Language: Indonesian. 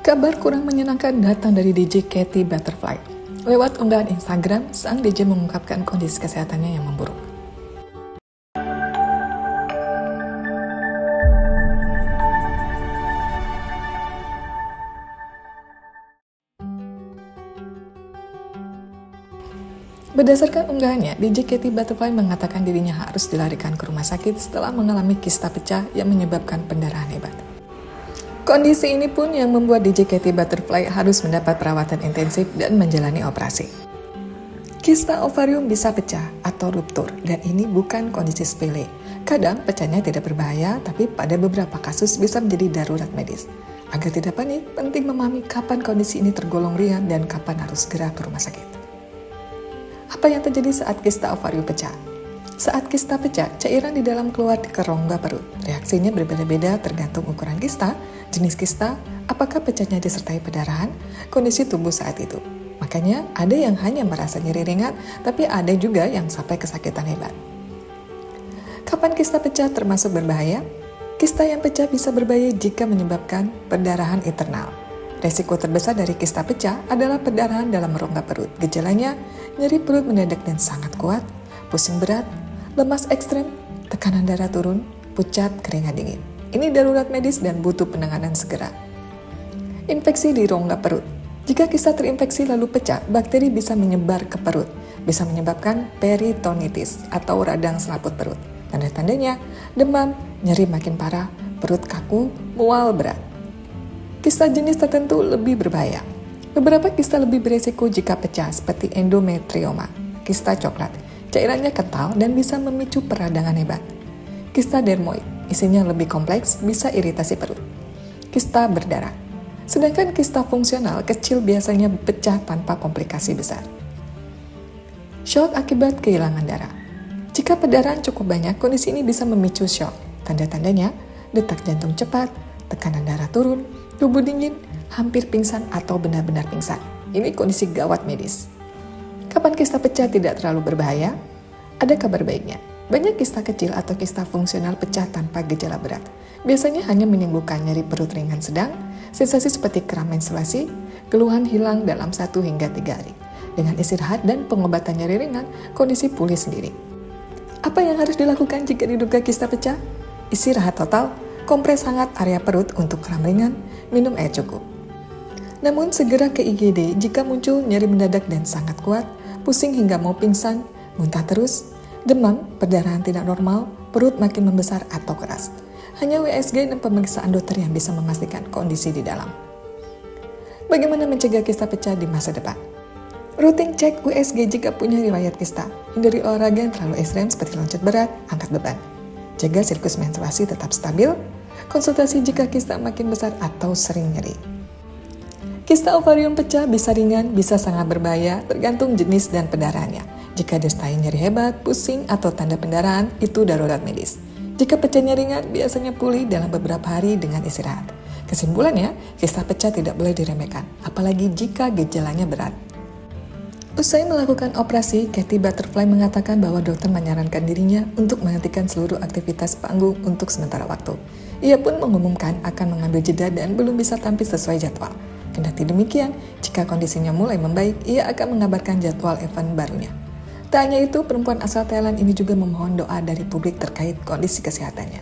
Kabar kurang menyenangkan datang dari DJ Katy Butterfly. Lewat unggahan Instagram, sang DJ mengungkapkan kondisi kesehatannya yang memburuk. Berdasarkan unggahannya, DJ Katy Butterfly mengatakan dirinya harus dilarikan ke rumah sakit setelah mengalami kista pecah yang menyebabkan pendarahan hebat. Kondisi ini pun yang membuat DJ Katy Butterfly harus mendapat perawatan intensif dan menjalani operasi. Kista ovarium bisa pecah atau ruptur, dan ini bukan kondisi sepele. Kadang pecahnya tidak berbahaya, tapi pada beberapa kasus bisa menjadi darurat medis. Agar tidak panik, penting memahami kapan kondisi ini tergolong ringan dan kapan harus segera ke rumah sakit. Apa yang terjadi saat kista ovarium pecah? Saat kista pecah, cairan di dalam keluar ke rongga perut. Reaksinya berbeda-beda tergantung ukuran kista, jenis kista, apakah pecahnya disertai pendarahan, kondisi tubuh saat itu. Makanya ada yang hanya merasa nyeri ringan, tapi ada juga yang sampai kesakitan hebat. Kapan kista pecah termasuk berbahaya? Kista yang pecah bisa berbahaya jika menyebabkan pendarahan internal. Resiko terbesar dari kista pecah adalah pendarahan dalam rongga perut. Gejalanya, nyeri perut mendadak dan sangat kuat, pusing berat, lemas ekstrem, tekanan darah turun, pucat, keringat dingin. Ini darurat medis dan butuh penanganan segera. Infeksi di rongga perut. Jika kista terinfeksi lalu pecah, bakteri bisa menyebar ke perut. Bisa menyebabkan peritonitis atau radang selaput perut. Tanda-tandanya, demam, nyeri makin parah, perut kaku, mual berat. Kista jenis tertentu lebih berbahaya. Beberapa kista lebih beresiko jika pecah seperti endometrioma, kista coklat. Cairannya kental dan bisa memicu peradangan hebat. Kista dermoid, isinya lebih kompleks, bisa iritasi perut. Kista berdarah. Sedangkan kista fungsional kecil biasanya pecah tanpa komplikasi besar. Shock akibat kehilangan darah. Jika pendarahan cukup banyak, kondisi ini bisa memicu shock. Tanda-tandanya, detak jantung cepat, tekanan darah turun, tubuh dingin, hampir pingsan atau benar-benar pingsan. Ini kondisi gawat medis. Kapan kista pecah tidak terlalu berbahaya? Ada kabar baiknya. Banyak kista kecil atau kista fungsional pecah tanpa gejala berat. Biasanya hanya menimbulkan nyeri perut ringan sedang, sensasi seperti kram menstruasi, keluhan hilang dalam 1 hingga 3 hari. Dengan istirahat dan pengobatan nyeri ringan, kondisi pulih sendiri. Apa yang harus dilakukan jika diduga kista pecah? Istirahat total, kompres hangat area perut untuk kram ringan, minum air cukup. Namun segera ke IGD jika muncul nyeri mendadak dan sangat kuat, pusing hingga mau pingsan, muntah terus, demam, perdarahan tidak normal, perut makin membesar atau keras. Hanya USG dan pemeriksaan dokter yang bisa memastikan kondisi di dalam. Bagaimana mencegah kista pecah di masa depan? Rutin cek USG jika punya riwayat kista. Hindari olahraga yang terlalu ekstrem seperti loncat berat, angkat beban. Jaga siklus menstruasi tetap stabil. Konsultasi jika kista makin besar atau sering nyeri. Kista ovarium pecah bisa ringan, bisa sangat berbahaya, tergantung jenis dan pendarahannya. Jika disertai nyeri hebat, pusing, atau tanda pendarahan, itu darurat medis. Jika pecahnya ringan, biasanya pulih dalam beberapa hari dengan istirahat. Kesimpulannya, kista pecah tidak boleh diremehkan, apalagi jika gejalanya berat. Usai melakukan operasi, Katy Butterfly mengatakan bahwa dokter menyarankan dirinya untuk menghentikan seluruh aktivitas panggung untuk sementara waktu. Ia pun mengumumkan akan mengambil jeda dan belum bisa tampil sesuai jadwal. Kendati demikian, jika kondisinya mulai membaik, ia akan mengabarkan jadwal event barunya. Tak hanya itu, perempuan asal Thailand ini juga memohon doa dari publik terkait kondisi kesehatannya.